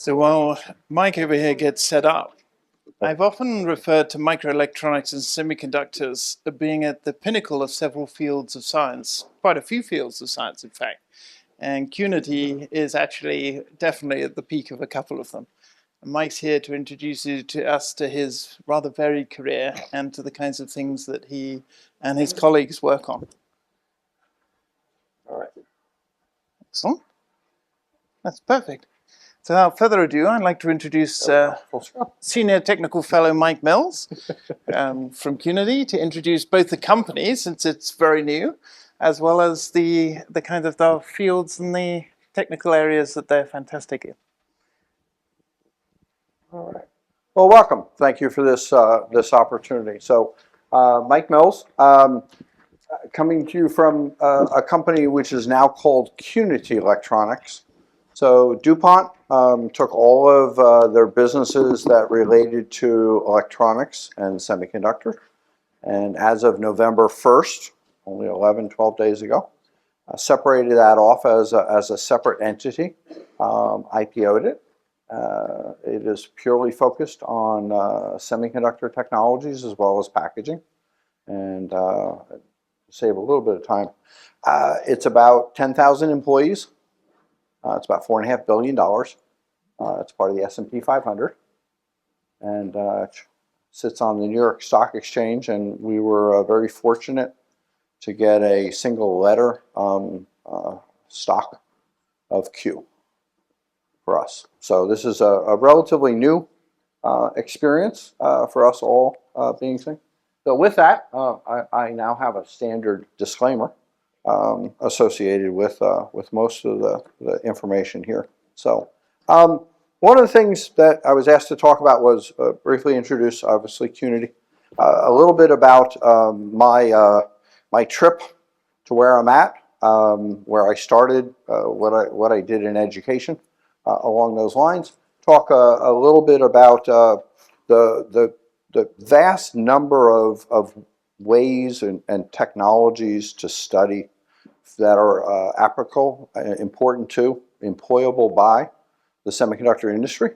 So while Mike over here gets set up, I've often referred to microelectronics and semiconductors as being at the pinnacle of several fields of science, quite a few fields of science, in fact. And Qnity is actually definitely at the peak of a couple of them. And Mike's here to introduce you to us to his rather varied career and to the kinds of things that he and his colleagues work on. All right. Excellent. That's perfect. So without further ado, I'd like to introduce Senior Technical Fellow Mike Mills from Qnity to introduce both the company, since it's very new, as well as the kind of the fields and the technical areas that they're fantastic in. All right. Well, welcome. Thank you for this this opportunity. So, Mike Mills, coming to you from a company which is now called Qnity Electronics. So DuPont took all of their businesses that related to electronics and semiconductor, and as of November 1st, only 11, 12 days ago, separated that off as a separate entity, IPO'd it. It is purely focused on semiconductor technologies as well as packaging, and save a little bit of time. It's about 10,000 employees. It's about $4.5 billion. It's part of the S&P 500, and sits on the New York Stock Exchange. And we were very fortunate to get a single letter stock of Q for us. So this is a relatively new experience for us all being seen. So with that, I now have a standard disclaimer associated with most of the information here. So one of the things that I was asked to talk about was briefly introduce, obviously, Qnity. A little bit about my trip to where I'm at, where I started, what I did in education along those lines. Talk a little bit about the vast number of ways and technologies to study that are applicable, important to, employable by the semiconductor industry.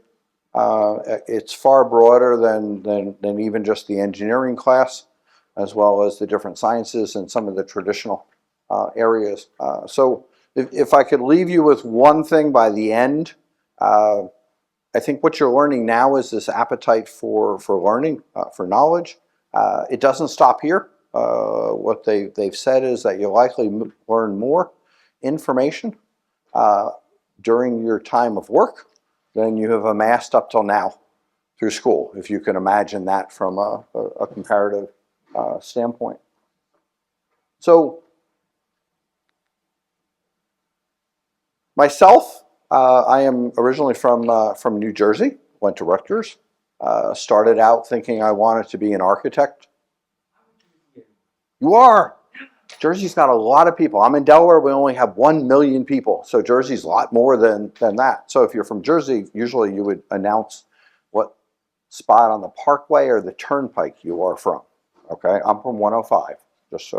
It's far broader than even just the engineering class, as well as the different sciences and some of the traditional areas. So if I could leave you with one thing by the end, I think what you're learning now is this appetite for learning, for knowledge. It doesn't stop here. What they've said is that you'll likely learn more information during your time of work than you have amassed up till now through school, if you can imagine that from a comparative standpoint. So myself, I am originally from New Jersey, went to Rutgers, started out thinking I wanted to be an architect. You are. Jersey's got a lot of people. I'm in Delaware. We only have 1 million people. So Jersey's a lot more than that. So if you're from Jersey, usually you would announce what spot on the Parkway or the Turnpike you are from. Okay, I'm from 105, just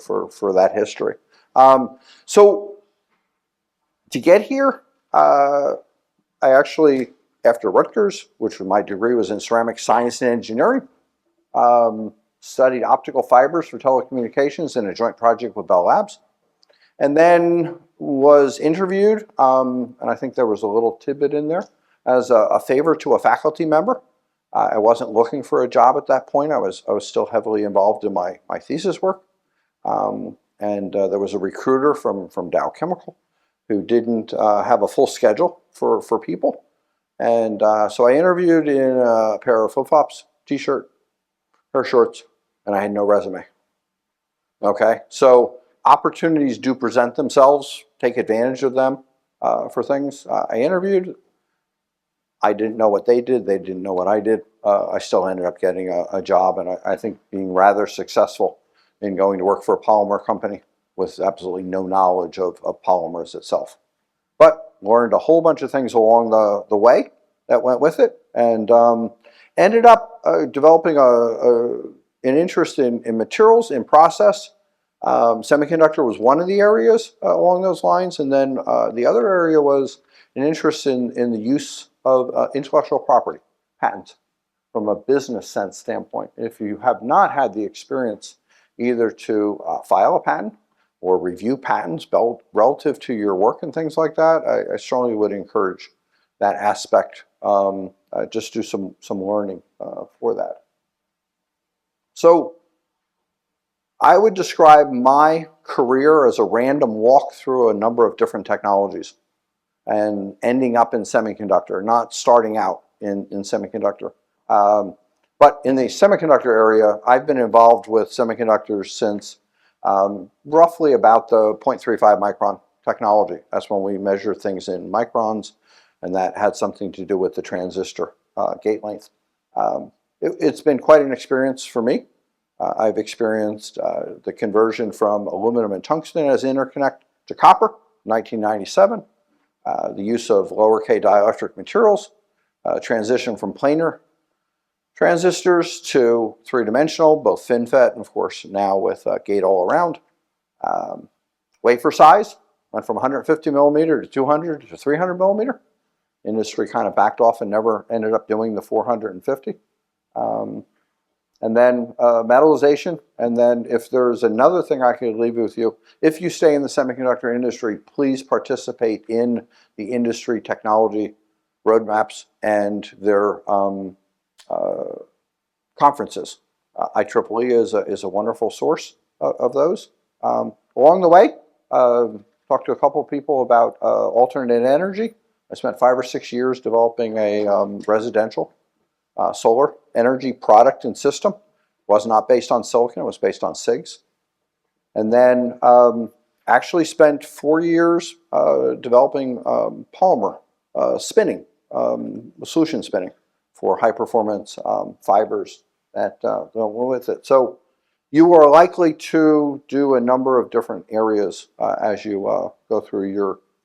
for that history. So to get here, I actually, after Rutgers, which my degree was in ceramic science and engineering, studied optical fibers for telecommunications in a joint project with Bell Labs, and then was interviewed, and I think there was a little tidbit in there, as a favor to a faculty member. I wasn't looking for a job at that point. I was still heavily involved in my thesis work, and there was a recruiter from Dow Chemical who didn't have a full schedule for people, and so I interviewed in a pair of flip-flops, t-shirt, pair of shorts, and I had no resume. Okay, so opportunities do present themselves. Take advantage of them for things. I interviewed. I didn't know what they did. They didn't know what I did. I still ended up getting a job, and I think being rather successful in going to work for a polymer company with absolutely no knowledge of polymers itself. But learned a whole bunch of things along the way that went with it, and ended up developing an interest in materials, in process. Semiconductor was one of the areas along those lines, and then the other area was an interest in the use of intellectual property, patents, from a business sense standpoint. If you have not had the experience either to file a patent or review patents relative to your work and things like that, I strongly would encourage that aspect. Just do some learning for that. So I would describe my career as a random walk through a number of different technologies and ending up in semiconductor, not starting out in semiconductor. But in the semiconductor area, I've been involved with semiconductors since roughly about the 0.35 micron technology. That's when we measure things in microns, and that had something to do with the transistor gate length. It's been quite an experience for me. I've experienced the conversion from aluminum and tungsten as interconnect to copper, 1997, the use of lower K dielectric materials, transition from planar transistors to three-dimensional, both FinFET and of course now with gate all around. Wafer size went from 150 millimeter to 200 to 300 millimeter. Industry kind of backed off and never ended up doing the 450. And then metallization, and then if there's another thing I could leave with you, if you stay in the semiconductor industry, please participate in the industry technology roadmaps and their conferences. IEEE is a wonderful source of those. Along the way, talked to a couple of people about alternate energy. I spent 5 or 6 years developing a residential solar energy product and system. It was not based on silicon, it was based on SIGs. And then actually spent 4 years developing polymer spinning, solution spinning for high performance fibers that go with it. So you are likely to do a number of different areas as you go through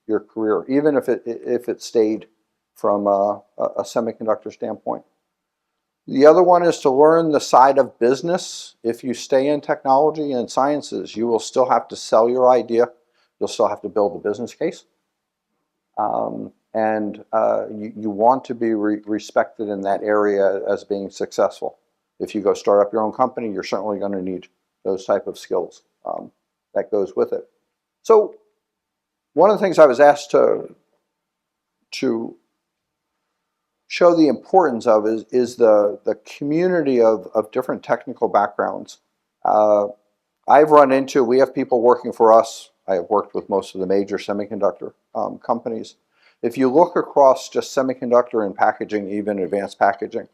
your career, even if it stayed from a semiconductor standpoint. The other one is to learn the side of business. If you stay in technology and sciences, you will still have to sell your idea. You'll still have to build a business case. And you want to be respected in that area as being successful. If you go start up your own company, you're certainly going to need those type of skills that goes with it. So one of the things I was asked to show the importance of is the community of different technical backgrounds. I've run into, we have people working for us. I have worked with most of the major semiconductor companies. If you look across just semiconductor and packaging, even advanced packaging,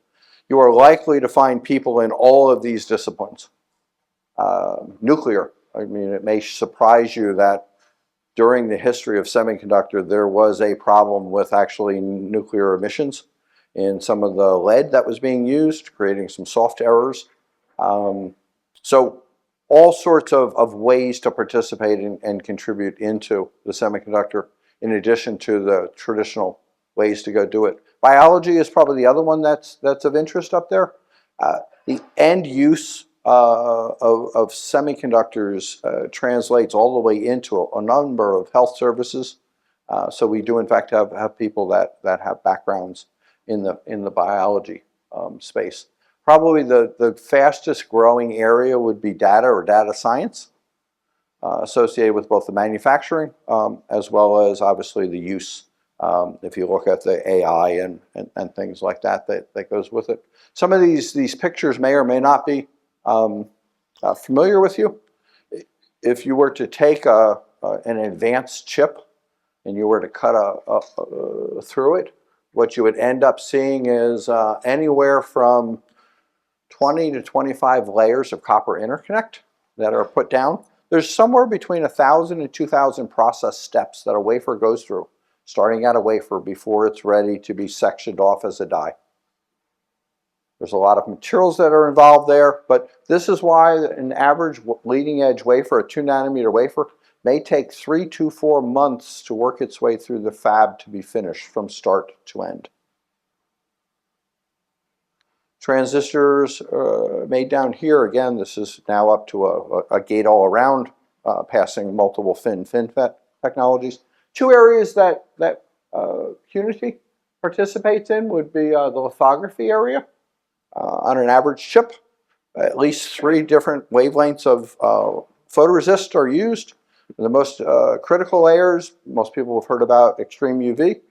you are likely to find people in all of these disciplines. Nuclear, I mean, it may surprise you that during the history of semiconductor, there was a problem with actually nuclear emissions in some of the lead that was being used, creating some soft errors. So all sorts of ways to participate and contribute into the semiconductor, in addition to the traditional ways to go do it. Biology is probably the other one that's of interest up there. The end use of semiconductors translates all the way into a number of health services. So we do in fact have people that have backgrounds in the biology space. Probably the fastest growing area would be data or data science, associated with both the manufacturing as well as obviously the use. If you look at the AI and things like that goes with it. Some of these pictures may or may not be familiar with you. If you were to take an advanced chip and you were to cut through it, what you would end up seeing is anywhere from 20 to 25 layers of copper interconnect that are put down. There's somewhere between 1,000 and 2,000 process steps that a wafer goes through, starting at a wafer before it's ready to be sectioned off as a die. There's a lot of materials that are involved there, but this is why an average leading edge wafer, a 2 nanometer wafer, may take 3 to 4 months to work its way through the fab to be finished from start to end. Transistors made down here, again, this is now up to a gate all around, passing multiple FinFET technologies. Two areas that Qnity participates in would be the lithography area. On an average chip, at least 3 different wavelengths of photoresist are used. The most critical layers, most people have heard about extreme UV.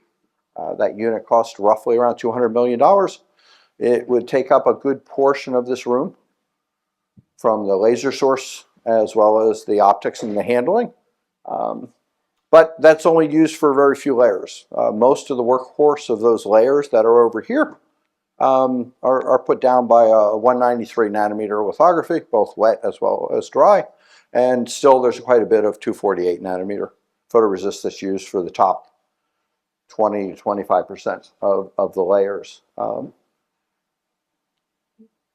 That unit costs roughly around $200 million. It would take up a good portion of this room, from the laser source as well as the optics and the handling. But that's only used for very few layers. Most of the workhorse of those layers that are over here are put down by a 193 nanometer lithography, both wet as well as dry. And still there's quite a bit of 248 nanometer photoresist that's used for the top 20 to 25% of the layers.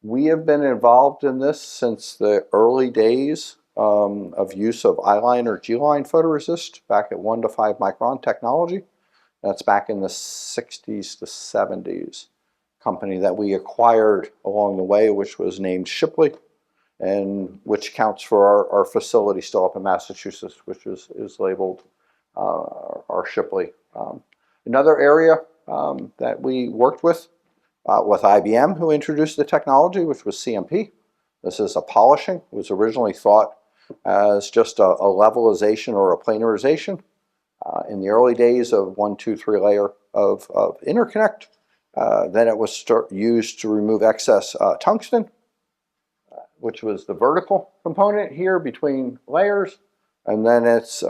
We have been involved in this since the early days of use of I-line or G-line photoresist back at 1 to 5 micron technology. That's back in the 60s to 70s. Company that we acquired along the way, which was named Shipley, and which counts for our facility still up in Massachusetts, which is labeled our Shipley. Another area that we worked with IBM, who introduced the technology, which was CMP. This is a polishing. It was originally thought as just a levelization or a planarization. In the early days of 1, 2, 3 layer of interconnect, then it was used to remove excess tungsten, which was the vertical component here between layers. And then it's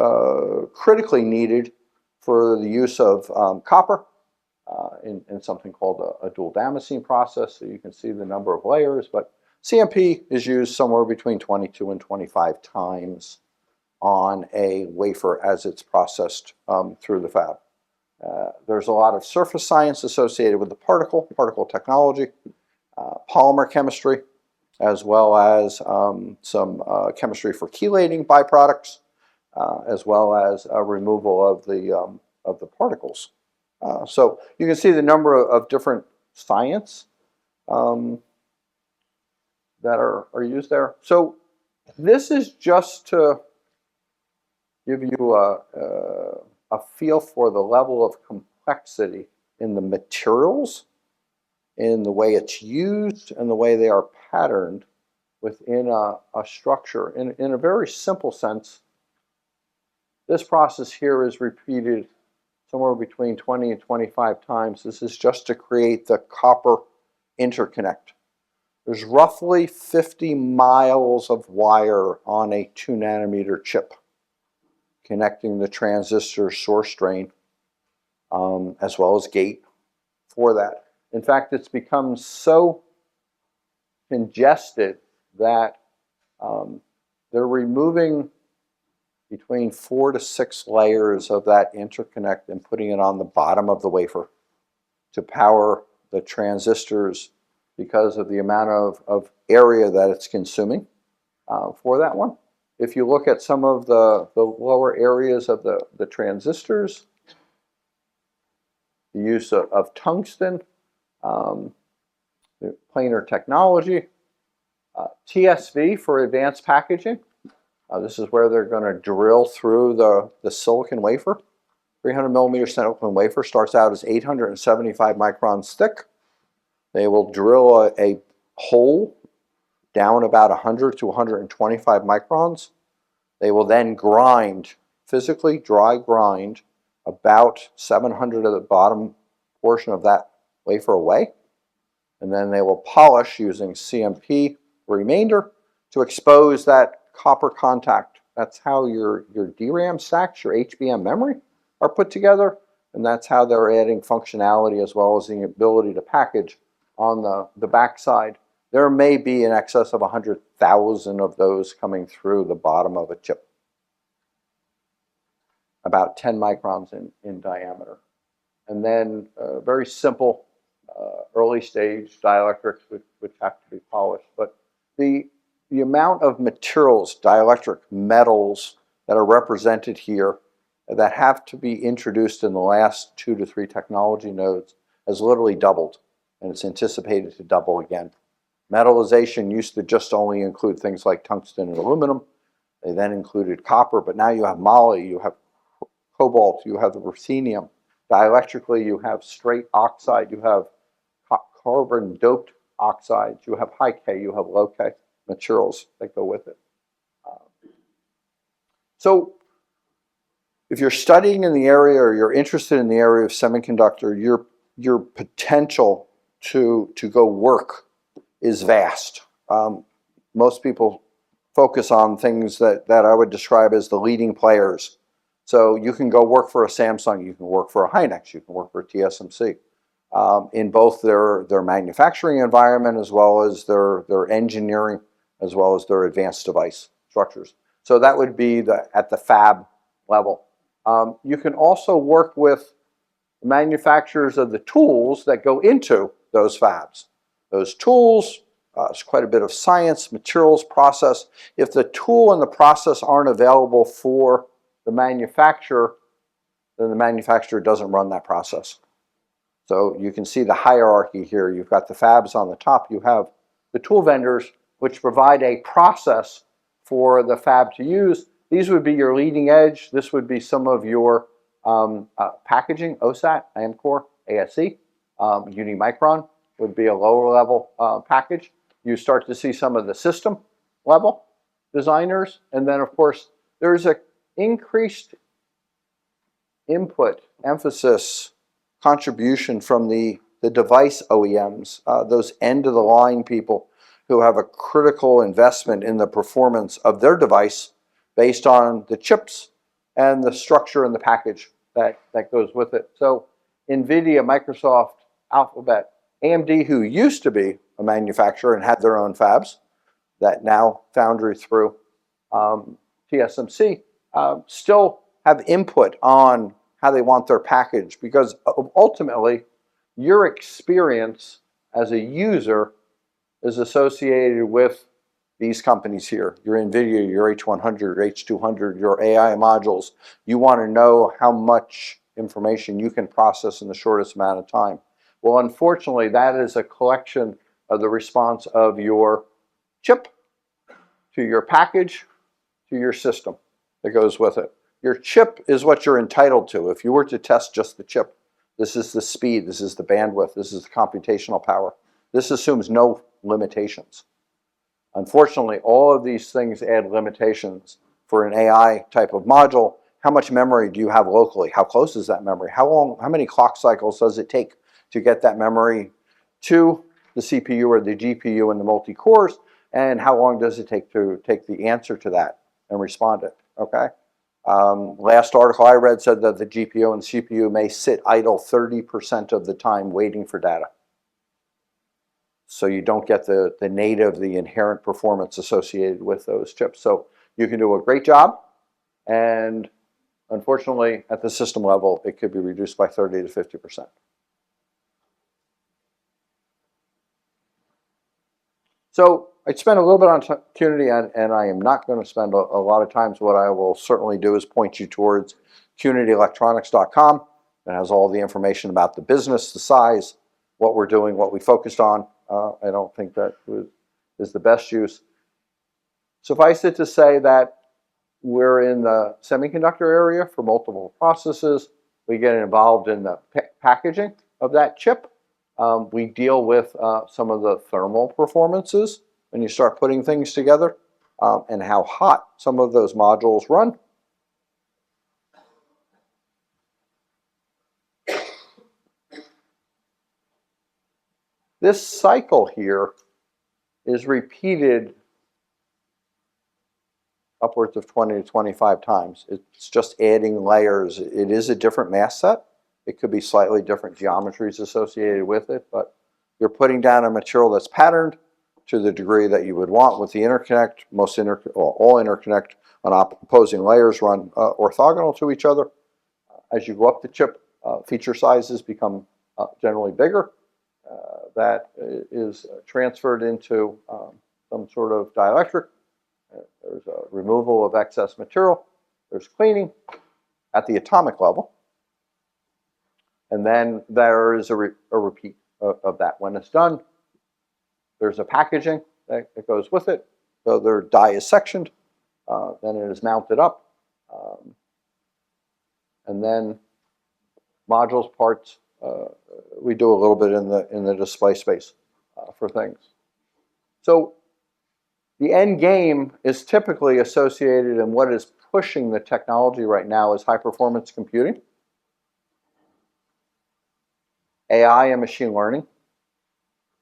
critically needed for the use of copper in something called a dual damascene process. So you can see the number of layers, but CMP is used somewhere between 22 and 25 times on a wafer as it's processed through the fab. There's a lot of surface science associated with the particle technology, polymer chemistry, as well as some chemistry for chelating byproducts, as well as removal of the particles. So you can see the number of different science that are used there. So this is just to give you a feel for the level of complexity in the materials, in the way it's used, and the way they are patterned within a structure. In a very simple sense, this process here is repeated somewhere between 20 and 25 times. This is just to create the copper interconnect. There's roughly 50 miles of wire on a 2 nanometer chip connecting the transistor source drain as well as gate for that. In fact, it's become so congested that they're removing between 4 to 6 layers of that interconnect and putting it on the bottom of the wafer to power the transistors because of the amount of area that it's consuming for that one. If you look at some of the lower areas of the transistors, the use of tungsten, planar technology, TSV for advanced packaging. This is where they're going to drill through the silicon wafer. 300 millimeter silicon wafer starts out as 875 microns thick. They will drill a hole down about 100 to 125 microns. They will then grind, physically dry grind, about 700 of the bottom portion of that wafer away. And then they will polish using CMP remainder to expose that copper contact. That's how your DRAM stacks, your HBM memory, are put together. And that's how they're adding functionality as well as the ability to package on the backside. There may be in excess of 100,000 of those coming through the bottom of a chip. About 10 microns in diameter. And then very simple early stage dielectrics which have to be polished. But the amount of materials, dielectric metals, that are represented here that have to be introduced in the last 2 to 3 technology nodes has literally doubled, and it's anticipated to double again. Metallization used to just only include things like tungsten and aluminum. They then included copper, but now you have moly, you have cobalt, you have the ruthenium, Dielectrically, you have straight oxide, you have carbon-doped oxides, you have high K, you have low K materials that go with it. So if you're studying in the area or you're interested in the area of semiconductor, your potential to go work is vast. Most people focus on things that I would describe as the leading players. So you can go work for a Samsung, you can work for a Hynix, you can work for a TSMC. In both their manufacturing environment as well as their engineering, as well as their advanced device structures. So that would be at the fab level. You can also work with manufacturers of the tools that go into those fabs. Those tools, there's quite a bit of science, materials, process. If the tool and the process aren't available for the manufacturer, then the manufacturer doesn't run that process. So you can see the hierarchy here. You've got the fabs on the top. You have the tool vendors, which provide a process for the fab to use. These would be your leading edge. This would be some of your packaging, OSAT, Amcor, ASE. Unimicron would be a lower level package. You start to see some of the system level designers. And then, of course, there's an increased input, emphasis, contribution from the device OEMs, those end-of-the-line people who have a critical investment in the performance of their device based on the chips and the structure and the package that goes with it. So NVIDIA, Microsoft, Alphabet, AMD, who used to be a manufacturer and had their own fabs, that now foundry through TSMC, still have input on how they want their package, because ultimately your experience as a user is associated with these companies here, your NVIDIA, your H100, your H200, your AI modules. You want to know how much information you can process in the shortest amount of time. Well, unfortunately, that is a collection of the response of your chip to your package to your system that goes with it. Your chip is what you're entitled to. If you were to test just the chip, this is the speed, this is the bandwidth, this is the computational power. This assumes no limitations. Unfortunately, all of these things add limitations for an AI type of module. How much memory do you have locally? How close is that memory? How many clock cycles does it take to get that memory to the CPU or the GPU and the multi-cores? And how long does it take to take the answer to that and respond it? Okay. Last article I read said that the GPU and CPU may sit idle 30% of the time waiting for data. So you don't get the native, the inherent performance associated with those chips. So you can do a great job, and unfortunately, at the system level, it could be reduced by 30 to 50%. So I spent a little bit on Qnity, and I am not going to spend a lot of time. So what I will certainly do is point you towards QnityElectronics.com. It has all the information about the business, the size, what we're doing, what we focused on. I don't think that is the best use. Suffice it to say that we're in the semiconductor area for multiple processes. We get involved in the packaging of that chip. We deal with some of the thermal performances when you start putting things together, and how hot some of those modules run. This cycle here is repeated upwards of 20 to 25 times. It's just adding layers. It is a different mass set. It could be slightly different geometries associated with it, but you're putting down a material that's patterned to the degree that you would want with the interconnect. All interconnect on opposing layers run orthogonal to each other. As you go up the chip, feature sizes become generally bigger. That is transferred into some sort of dielectric. There's a removal of excess material. There's cleaning at the atomic level. And then there is a repeat of that. When it's done, there's a packaging that goes with it. So their die is sectioned, then it is mounted up, and then modules, parts. We do a little bit in the display space for things. So the end game is typically associated, and what is pushing the technology right now is high performance computing, AI and machine learning.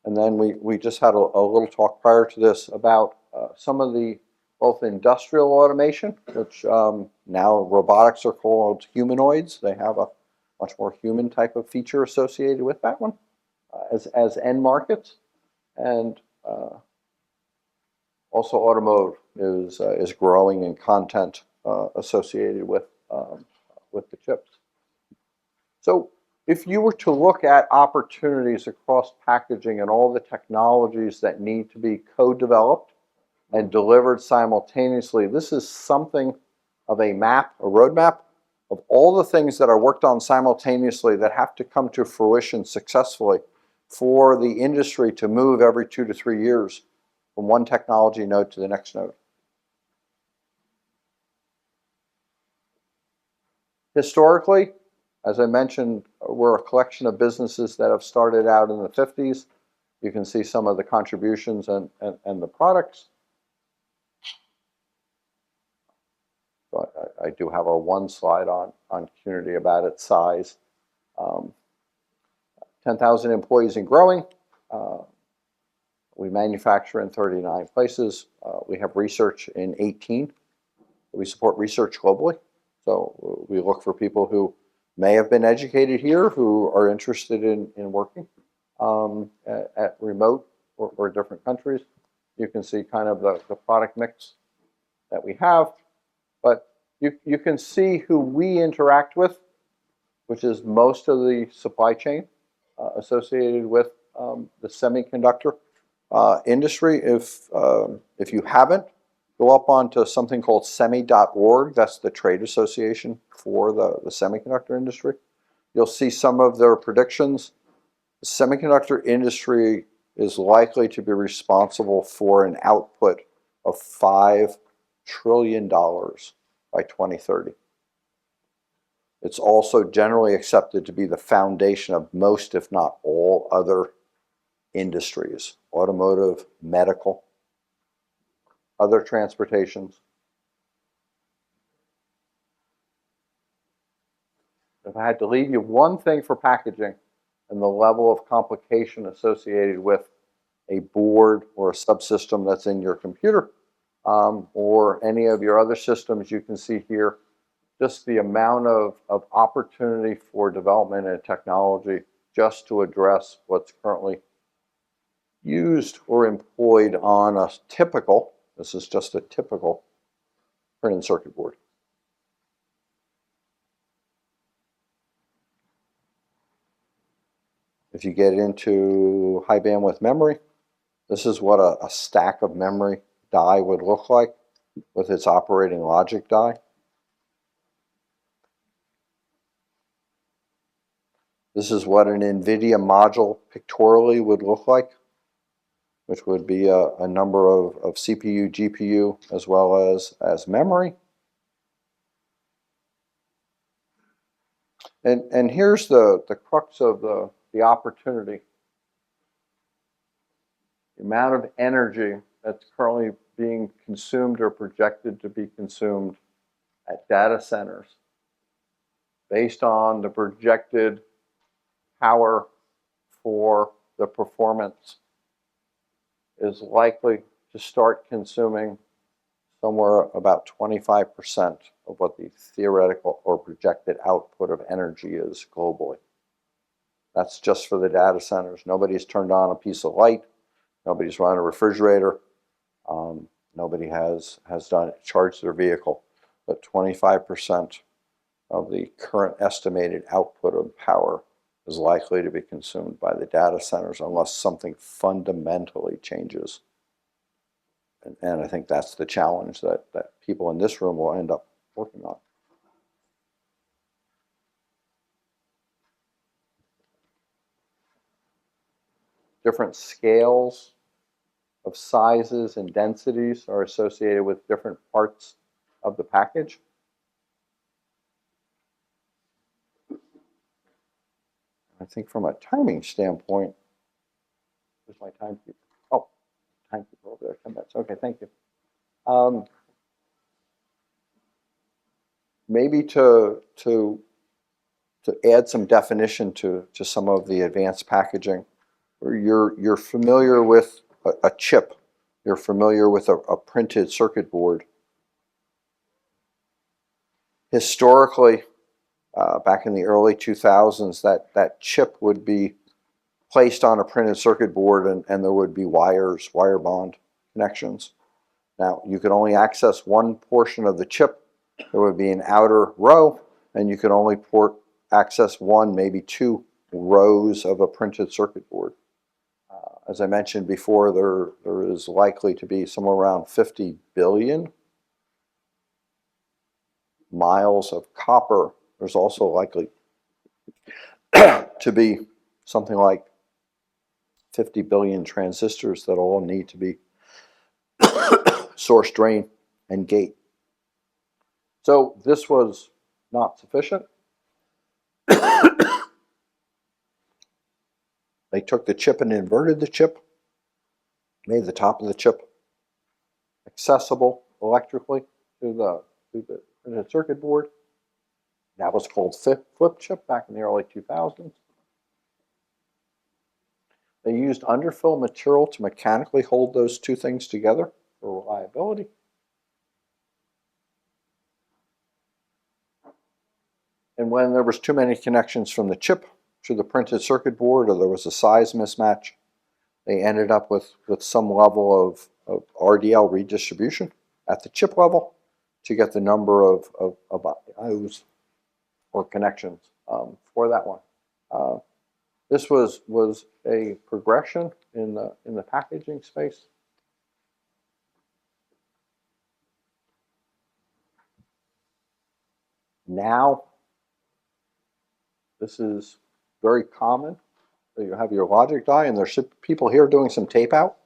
And then we just had a little talk prior to this about some of the both industrial automation, which now robotics are called humanoids. They have a much more human type of feature associated with that one as end markets. And also automotive is growing in content associated with the chips. So if you were to look at opportunities across packaging and all the technologies that need to be co-developed and delivered simultaneously, this is something of a map, a roadmap of all the things that are worked on simultaneously that have to come to fruition successfully for the industry to move every 2 to 3 years from one technology node to the next node. Historically, as I mentioned, we're a collection of businesses that have started out in the 50s. You can see some of the contributions and the products. So I do have our one slide on Qnity about its size. 10,000 employees and growing. We manufacture in 39 places. We have research in 18. We support research globally. So we look for people who may have been educated here, who are interested in working at remote or different countries. You can see kind of the product mix that we have. But you can see who we interact with, which is most of the supply chain associated with the semiconductor industry. If you haven't, go up onto something called semi.org. That's the trade association for the semiconductor industry. You'll see some of their predictions. The semiconductor industry is likely to be responsible for an output of $5 trillion by 2030. It's also generally accepted to be the foundation of most, if not all, other industries: automotive, medical, other transportations. If I had to leave you one thing for packaging and the level of complication associated with a board or a subsystem that's in your computer or any of your other systems, you can see here just the amount of opportunity for development and technology just to address what's currently used or employed on a typical, this is just a typical printed circuit board. If you get into high bandwidth memory, this is what a stack of memory die would look like with its operating logic die. This is what an NVIDIA module pictorially would look like, which would be a number of CPU, GPU, as well as memory. And here's the crux of the opportunity. The amount of energy that's currently being consumed or projected to be consumed at data centers based on the projected power for the performance is likely to start consuming somewhere about 25% of what the theoretical or projected output of energy is globally. That's just for the data centers. Nobody's turned on a piece of light. Nobody's run a refrigerator. Nobody has charged their vehicle. But 25% of the current estimated output of power is likely to be consumed by the data centers unless something fundamentally changes. And I think that's the challenge that people in this room will end up working on. Different scales of sizes and densities are associated with different parts of the package. think from a timing standpoint, where's my timekeeper? Oh, timekeeper over there, 10 minutes. Okay, thank you. Maybe to add some definition to some of the advanced packaging, you're familiar with a chip, you're familiar with a printed circuit board. Historically, back in the early 2000s, that chip would be placed on a printed circuit board, and there would be wire bond connections. Now, you could only access one portion of the chip. There would be an outer row, and you could only access one, maybe two rows of a printed circuit board. As I mentioned before, there is likely to be somewhere around 50 billion miles of copper. There's also likely to be something like 50 billion transistors that all need to be source, drain, and gate. So this was not sufficient. They took the chip and inverted the chip, made the top of the chip accessible electrically to the printed circuit board. That was called flip chip back in the early 2000s. They used underfill material to mechanically hold those two things together for reliability. And when there was too many connections from the chip to the printed circuit board, or there was a size mismatch, they ended up with some level of RDL redistribution at the chip level to get the number of IOs or connections for that one. This was a progression in the packaging space. Now, this is very common. You have your logic die, and there's people here doing some tape out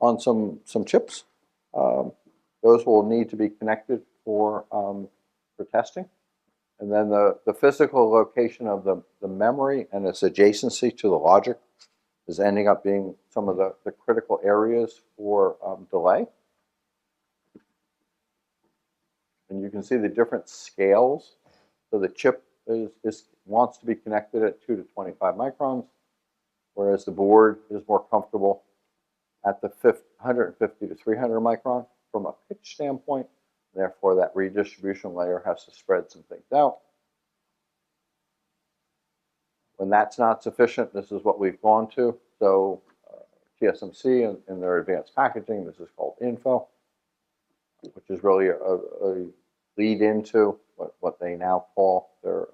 on some chips. Those will need to be connected for testing. And then the physical location of the memory and its adjacency to the logic is ending up being some of the critical areas for delay. And you can see the different scales. So the chip wants to be connected at 2 to 25 microns, whereas the board is more comfortable at the 150 to 300 micron from a pitch standpoint. Therefore, that redistribution layer has to spread some things out. When that's not sufficient, this is what we've gone to. So TSMC in their advanced packaging, this is called info, which is really a lead into what they now call their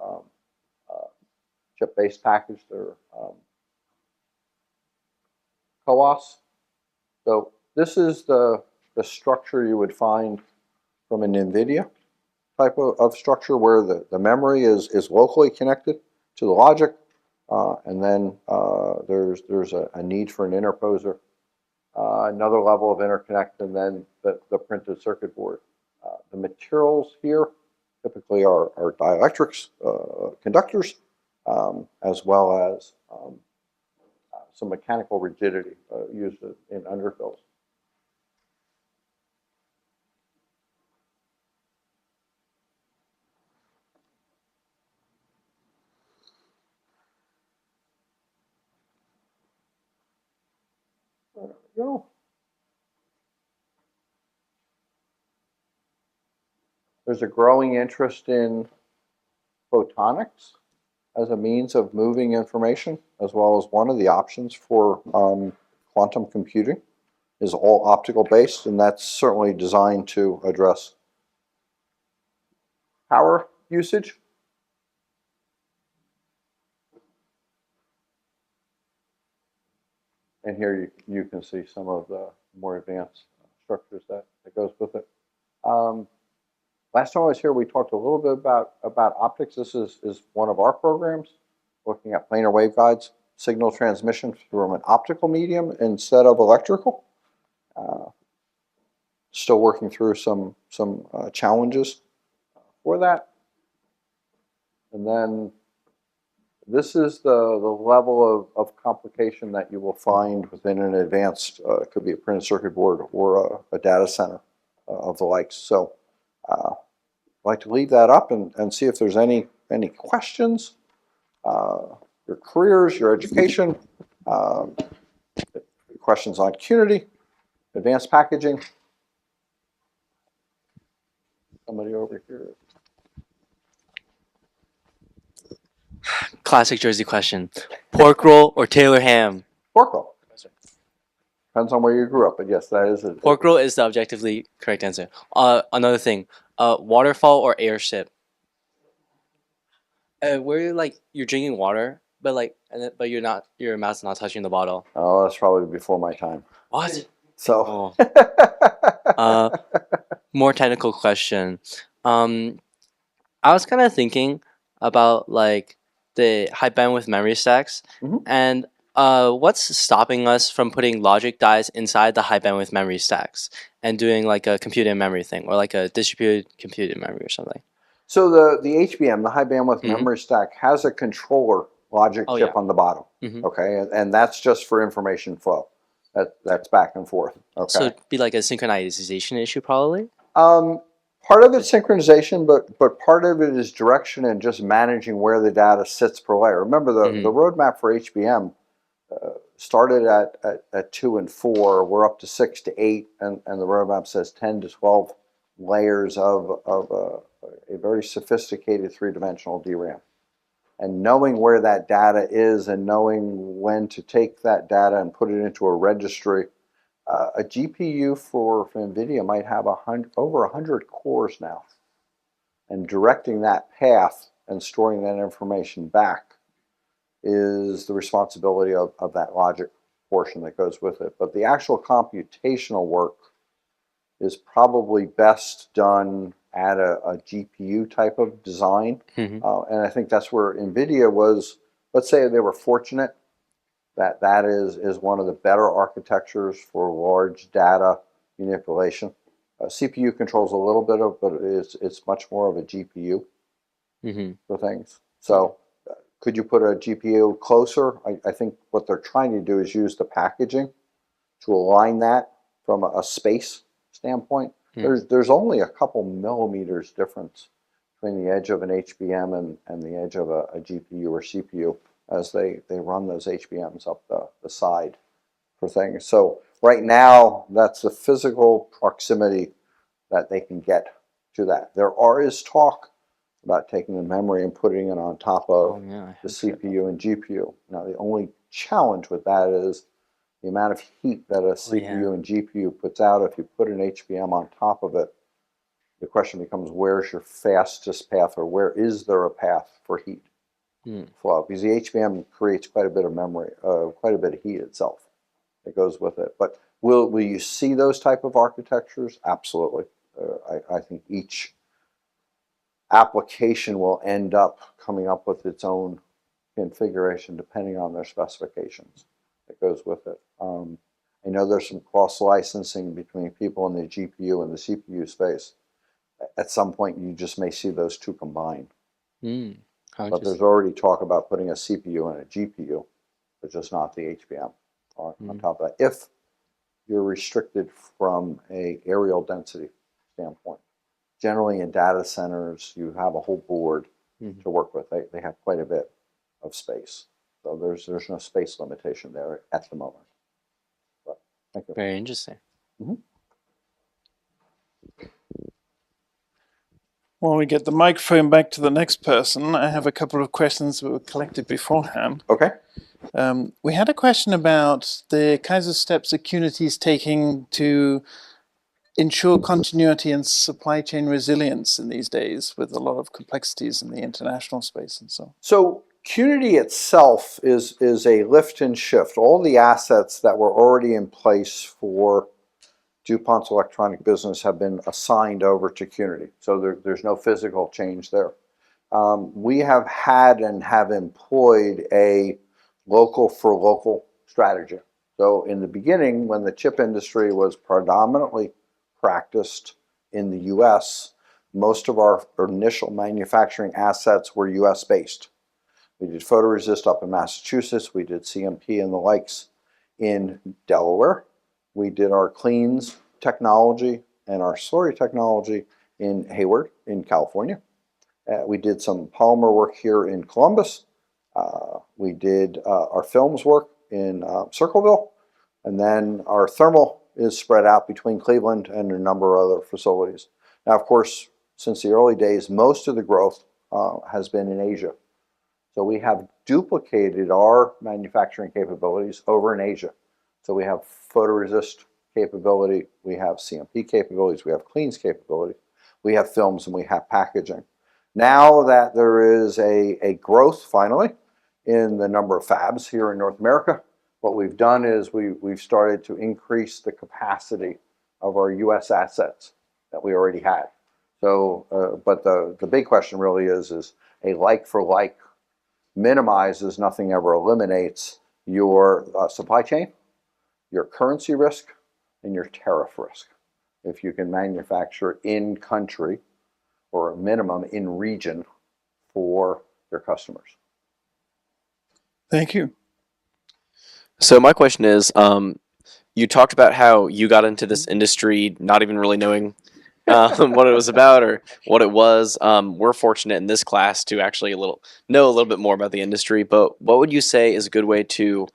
chip-based package, their CoWoS. So this is the structure you would find from an NVIDIA type of structure, where the memory is locally connected to the logic, and then there's a need for an interposer, another level of interconnect, and then the printed circuit board. The materials here typically are dielectrics, conductors, as well as some mechanical rigidity used in underfills. There we go. There's a growing interest in photonics as a means of moving information, as well as one of the options for quantum computing is all optical based, and that's certainly designed to address power usage. And here you can see some of the more advanced structures that goes with it. Last time I was here, we talked a little bit about optics. This is one of our programs, looking at planar waveguides, signal transmission from an optical medium instead of electrical. Still working through some challenges for that. And then this is the level of complication that you will find within an advanced, it could be a printed circuit board or a data center of the likes. So I'd like to leave that up and see if there's any questions, your careers, your education, questions on Qnity, advanced packaging. Somebody over here. Classic Jersey question. Pork roll or Taylor ham? Pork roll. Depends on where you grew up, but yes, that is it. Pork roll is the objectively correct answer. Another thing. Waterfall or airship? Where you're drinking water, but but your mouth's not touching the bottle. Oh, that's probably before my time. What? So. More technical question. I was kind of thinking about the high bandwidth memory stacks, and what's stopping us from putting logic dies inside the high bandwidth memory stacks and doing like a computed memory thing or like a distributed computed memory or something? So the HBM, the high bandwidth memory stack, has a controller logic chip on the bottom. Okay, and that's just for information flow. That's back and forth. Okay. So it'd be like a synchronization issue, probably. Part of it's synchronization, but part of it is direction and just managing where the data sits per layer. Remember, the roadmap for HBM started at 2 and 4. We're up to 6 to 8, and the roadmap says 10 to 12 layers of a very sophisticated three-dimensional DRAM. And knowing where that data is and knowing when to take that data and put it into a registry. A GPU for NVIDIA might have over 100 cores now. And directing that path and storing that information back is the responsibility of that logic portion that goes with it. But the actual computational work is probably best done at a GPU type of design. And I think that's where NVIDIA was, let's say they were fortunate that is one of the better architectures for large data manipulation. CPU controls a little bit of, but it's much more of a GPU for things. So could you put a GPU closer? I think what they're trying to do is use the packaging to align that from a space standpoint. There's only a couple millimeters difference between the edge of an HBM and the edge of a GPU or CPU as they run those HBMs up the side for things. So right now, that's the physical proximity that they can get to that. There is talk about taking the memory and putting it on top of the CPU and GPU. Now, the only challenge with that is the amount of heat that a CPU and GPU puts out. If you put an HBM on top of it, the question becomes, where's your fastest path, or where is there a path for heat flow? Because the HBM creates quite a bit of memory, quite a bit of heat itself that goes with it. But will you see those type of architectures? Absolutely. I think each application will end up coming up with its own configuration depending on their specifications that goes with it. I know there's some cross-licensing between people in the GPU and the CPU space. At some point, you just may see those two combine. But there's already talk about putting a CPU and a GPU, but just not the HBM on top of that, if you're restricted from a areal density standpoint. Generally, in data centers, you have a whole board to work with. They have quite a bit of space. So there's no space limitation there at the moment. But, thank you. Very interesting. While we get the microphone back to the next person, I have a couple of questions that were collected beforehand. Okay. We had a question about the kinds of steps that Qnity is taking to ensure continuity and supply chain resilience in these days with a lot of complexities in the international space and so on. So Qnity itself is a lift and shift. All the assets that were already in place for DuPont's electronic business have been assigned over to Qnity. So there's no physical change there. We have had and have employed a local for local strategy. So in the beginning, when the chip industry was predominantly practiced in the US, most of our initial manufacturing assets were US based. We did photoresist up in Massachusetts. We did CMP and the likes in Delaware. We did our cleans technology and our slurry technology in Hayward in California. We did some polymer work here in Columbus. We did our films work in Circleville. And then our thermal is spread out between Cleveland and a number of other facilities. Now, of course, since the early days, most of the growth has been in Asia. So we have duplicated our manufacturing capabilities over in Asia. So we have photoresist capability, we have CMP capabilities, we have cleans capability, we have films, and we have packaging. Now that there is a growth, finally, in the number of fabs here in North America, what we've done is we've started to increase the capacity of our U.S. assets that we already had. So, but the big question really is a like for like minimizes, nothing ever eliminates your supply chain, your currency risk, and your tariff risk. If you can manufacture in country or a minimum in region for your customers. Thank you. So my question is, you talked about how you got into this industry not even really knowing what it was about or what it was. We're fortunate in this class to actually know a little bit more about the industry. But what would you say is a good way to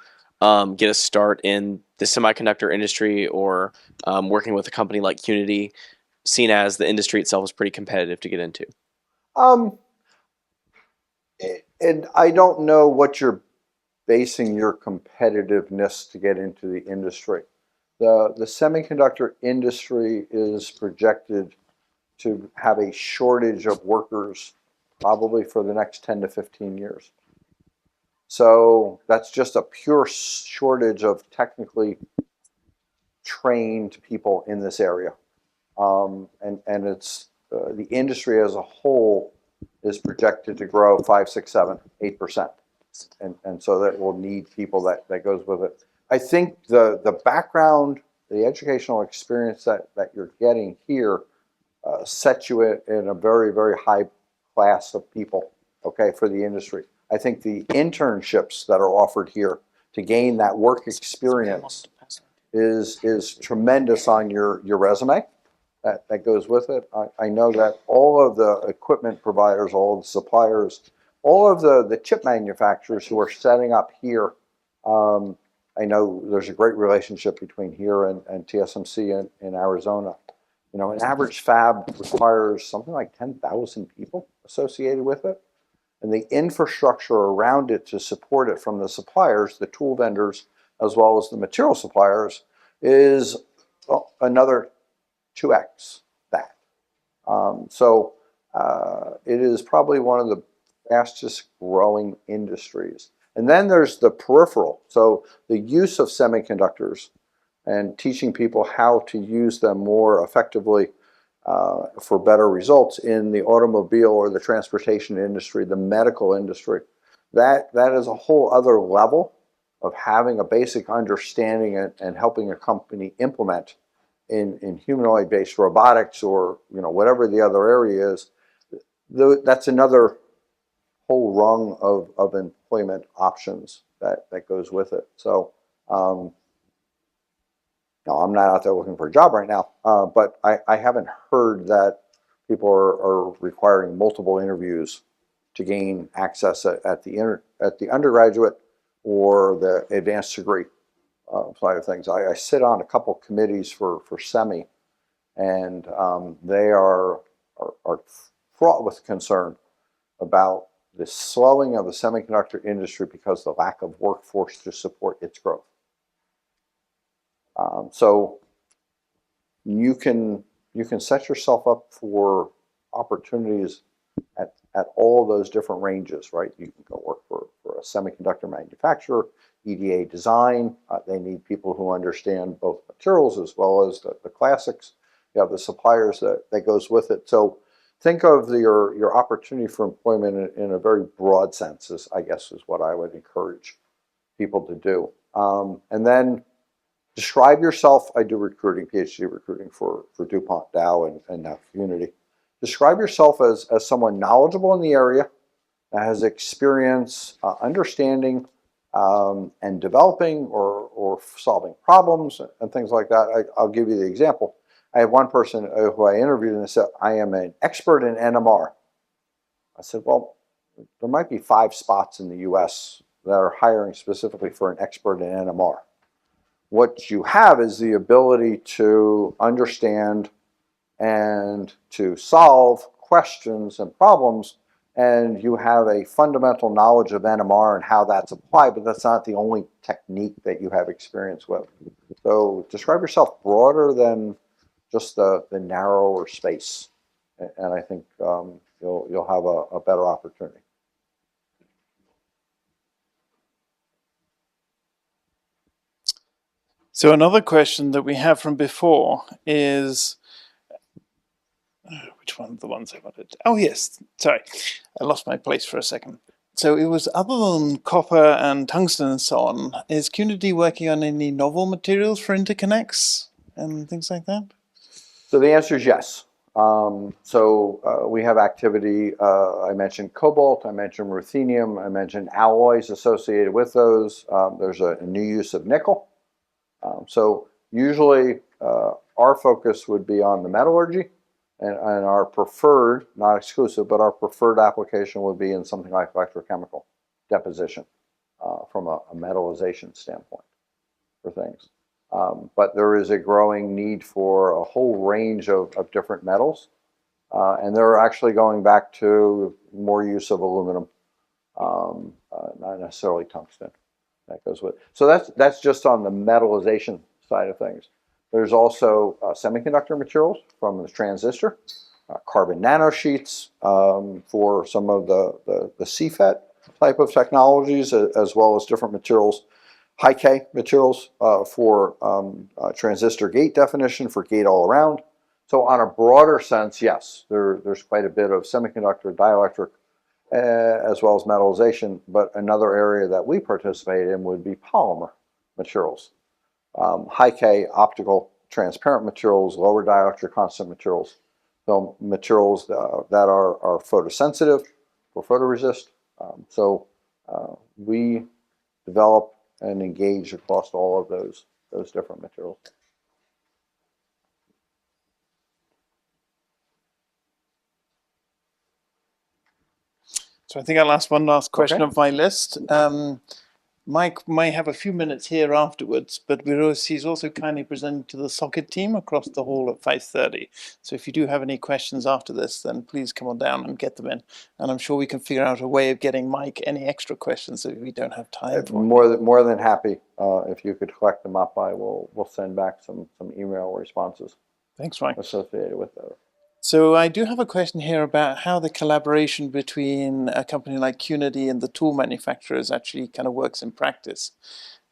get a start in the semiconductor industry or working with a company like Qnity, seen as the industry itself is pretty competitive to get into? And I don't know what you're basing your competitiveness to get into the industry. The semiconductor industry is projected to have a shortage of workers probably for the next 10 to 15 years. So that's just a pure shortage of technically trained people in this area. And it's the industry as a whole is projected to grow 5, 6, 7, 8%. And so that will need people that goes with it. I think the background, the educational experience that you're getting here sets you in a very, very high class of people, okay, for the industry. I think the internships that are offered here to gain that work experience is tremendous on your resume that goes with it. I know that all of the equipment providers, all of the suppliers, all of the chip manufacturers who are setting up here, I know there's a great relationship between here and TSMC in Arizona. You know, an average fab requires something like 10,000 people associated with it. And the infrastructure around it to support it from the suppliers, the tool vendors, as well as the material suppliers, is another 2x that. So it is probably one of the fastest growing industries. And then there's the peripheral. So the use of semiconductors and teaching people how to use them more effectively for better results in the automobile or the transportation industry, the medical industry. That is a whole other level of having a basic understanding and helping a company implement in humanoid-based robotics or whatever the other area is. That's another whole rung of employment options that goes with it. So no, I'm not out there looking for a job right now, but I haven't heard that people are requiring multiple interviews to gain access at the undergraduate or the advanced degree side of things. I sit on a couple committees for SEMI, and they are fraught with concern about the slowing of the semiconductor industry because of the lack of workforce to support its growth. So you can set yourself up for opportunities at all those different ranges, right? You can go work for a semiconductor manufacturer, EDA design. They need people who understand both materials as well as the classics. You have the suppliers that goes with it. So think of your opportunity for employment in a very broad sense, I guess is what I would encourage people to do. And then describe yourself. I do recruiting, PhD recruiting for DuPont, Dow, and now Qnity. Describe yourself as someone knowledgeable in the area. has experience understanding and developing or solving problems and things like that. I'll give you the example. I had one person who I interviewed and said, I am an expert in NMR. I said, well, there might be 5 spots in the US that are hiring specifically for an expert in NMR. What you have is the ability to understand and to solve questions and problems, and you have a fundamental knowledge of NMR and how that's applied, but that's not the only technique that you have experience with. So describe yourself broader than just the narrower space, and I think you'll have a better opportunity. So another question that we have from before is, which one of the ones I wanted? Oh yes, sorry, I lost my place for a second. So it was, other than copper and tungsten and so on, is Qnity working on any novel materials for interconnects and things like that? So the answer is yes. We have activity, I mentioned cobalt, I mentioned ruthenium, I mentioned alloys associated with those. There's a new use of nickel. So usually our focus would be on the metallurgy, and our preferred, not exclusive, but our preferred application would be in something like electrochemical deposition from a metallization standpoint for things. But there is a growing need for a whole range of different metals, and they're actually going back to more use of aluminum, not necessarily tungsten. That goes with. So that's just on the metallization side of things. There's also semiconductor materials from the transistor, carbon nanosheets for some of the CFET type of technologies, as well as different materials, high K materials for transistor gate definition for gate all around. So on a broader sense, yes, there's quite a bit of semiconductor, dielectric, as well as metallization, but another area that we participate in would be polymer materials. High K optical transparent materials, lower dielectric constant materials, so materials that are photosensitive for photoresist. We develop and engage across all of those different materials. So I think I'll ask one last question Okay. of my list. Mike may have a few minutes here afterwards, but he's also kindly presenting to the socket team across the hall at 5:30. So if you do have any questions after this, then please come on down and get them in. And I'm sure we can figure out a way of getting Mike any extra questions if we don't have time for. More than happy. If you could collect them up, we'll send back some email responses Thanks, Mike. associated with those. So I do have a question here about how the collaboration between a company like Qnity and the tool manufacturers actually kind of works in practice.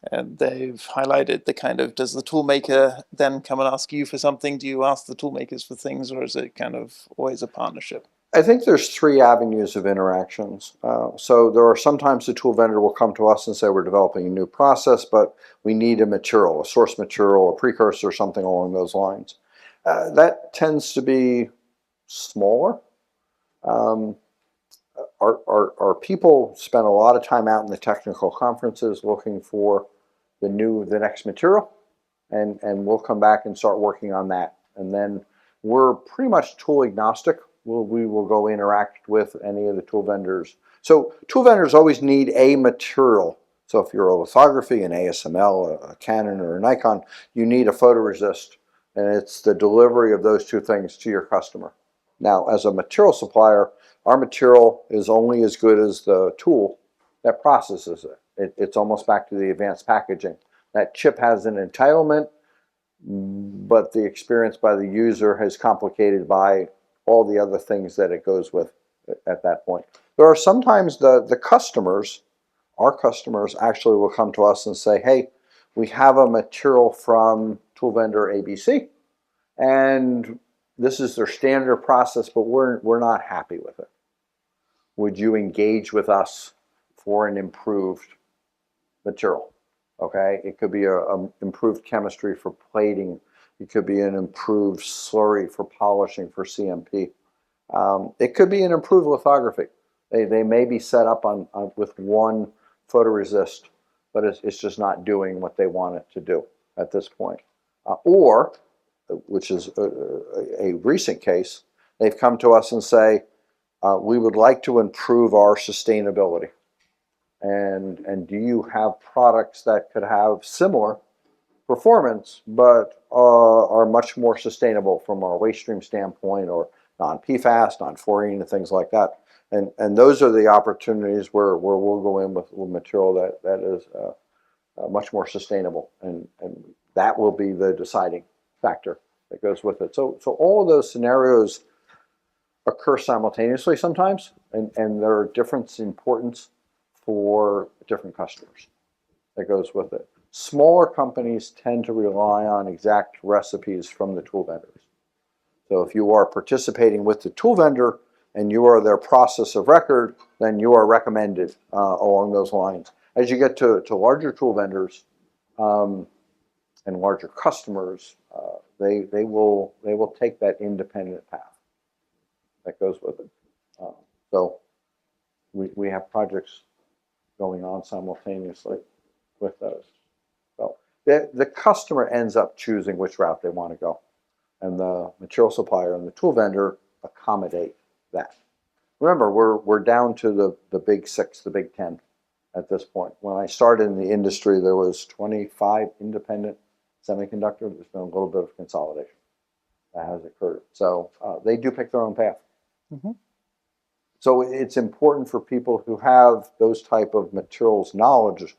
And they've highlighted the kind of, does the tool maker then come and ask you for something? Do you ask the tool makers for things, or is it kind of always a partnership? I think there's 3 avenues of interactions. So there are sometimes the tool vendor will come to us and say we're developing a new process, but we need a material, a source material, a precursor, something along those lines. That tends to be smaller. Our people spend a lot of time out in the technical conferences looking for the next material, and we'll come back and start working on that. And then we're pretty much tool agnostic. We will go interact with any of the tool vendors. So tool vendors always need a material. So if you're a lithography, an ASML, a Canon, or a Nikon, you need a photoresist, and it's the delivery of those 2 things to your customer. Now, as a material supplier, our material is only as good as the tool that processes it. It's almost back to the advanced packaging. That chip has an entitlement, but the experience by the user is complicated by all the other things that it goes with at that point. There are sometimes the customers, our customers actually will come to us and say, hey, we have a material from tool vendor ABC, and this is their standard process, but we're not happy with it. Would you engage with us for an improved material? Okay, it could be an improved chemistry for plating. It could be an improved slurry for polishing for CMP. It could be an improved lithography. They may be set up on with one photoresist, but it's just not doing what they want it to do at this point. Or, which is a recent case, they've come to us and say, we would like to improve our sustainability. And do you have products that could have similar performance, but are much more sustainable from our waste stream standpoint, or non-PFAS, non-fluorine, and things like that. And those are the opportunities where we'll go in with material that is much more sustainable, and that will be the deciding factor that goes with it. So all of those scenarios occur simultaneously sometimes, and there are different importance for different customers that goes with it. Smaller companies tend to rely on exact recipes from the tool vendors. So if you are participating with the tool vendor and you are their process of record, then you are recommended along those lines. As you get to larger tool vendors and larger customers, they will take that independent path that goes with it. So we have projects going on simultaneously with those. So the customer ends up choosing which route they want to go, and the material supplier and the tool vendor accommodate that. Remember, we're down to the big six, the big 10 at this point. When I started in the industry, there was 25 independent semiconductors. There's been a little bit of consolidation that has occurred. So they do pick their own path. Mm-hmm. So it's important for people who have those type of materials knowledge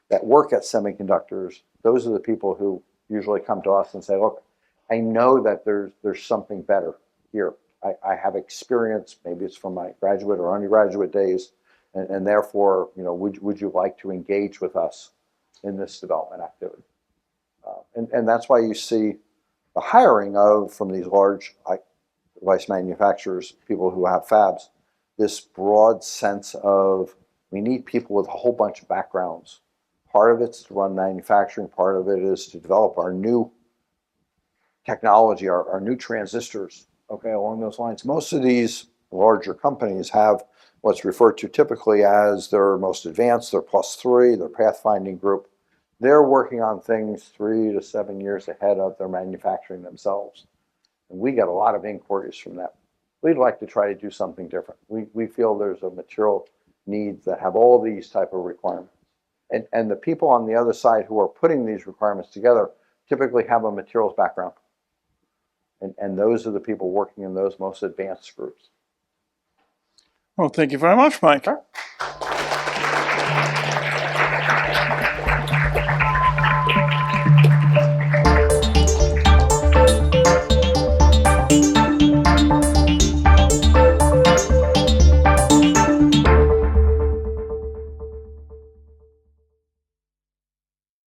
that work at semiconductors. Those are the people who usually come to us and say, look, I know that there's something better here. I have experience, maybe it's from my graduate or undergraduate days, and therefore, would you like to engage with us in this development activity? And that's why you see the hiring from these large device manufacturers, people who have fabs, this broad sense of we need people with a whole bunch of backgrounds. Part of it's to run manufacturing, part of it is to develop our new technology, our new transistors, okay, along those lines. Most of these larger companies have what's referred to typically as their most advanced, their +3, their pathfinding group. They're working on things 3 to 7 years ahead of their manufacturing themselves. And we get a lot of inquiries from them. We'd like to try to do something different. We feel there's a material needs that have all these type of requirements. And the people on the other side who are putting these requirements together typically have a materials background. And those are the people working in those most advanced groups. Well, thank you very much, Mike. Okay.